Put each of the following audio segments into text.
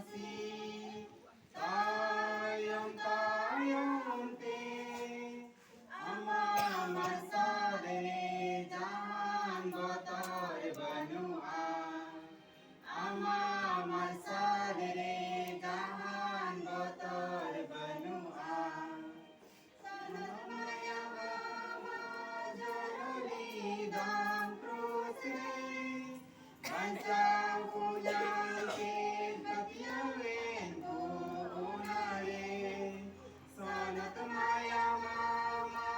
masih tayong te ama masade jahan botor banua ama masade jahan botor banua sanat maya ama jaroli dam krusre bancang pujang ke katiawen ku unare sanat maya mama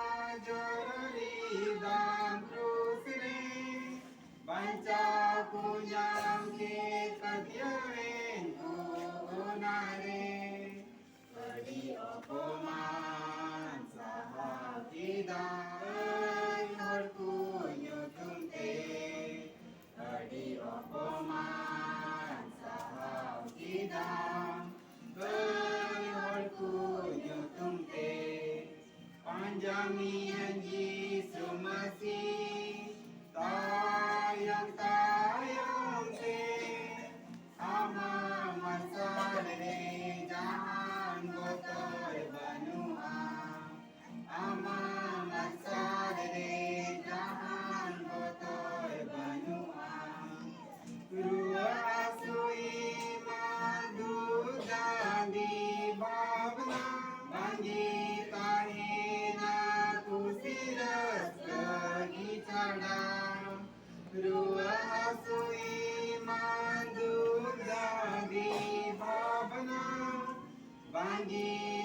jaroli dam krusre bancang pujang ke katiawen ku unare Adi opoman sahakidai harku nyutumte Adi opoman sahakidai harku nyutumte Panjamian Yesu Masih tayang te ama masade jahan botor banua ama masade jahan botor banua Rua asui madu jadi babna bangi kahina kusiras lagi cadang Rua asui madu jadi babna bangi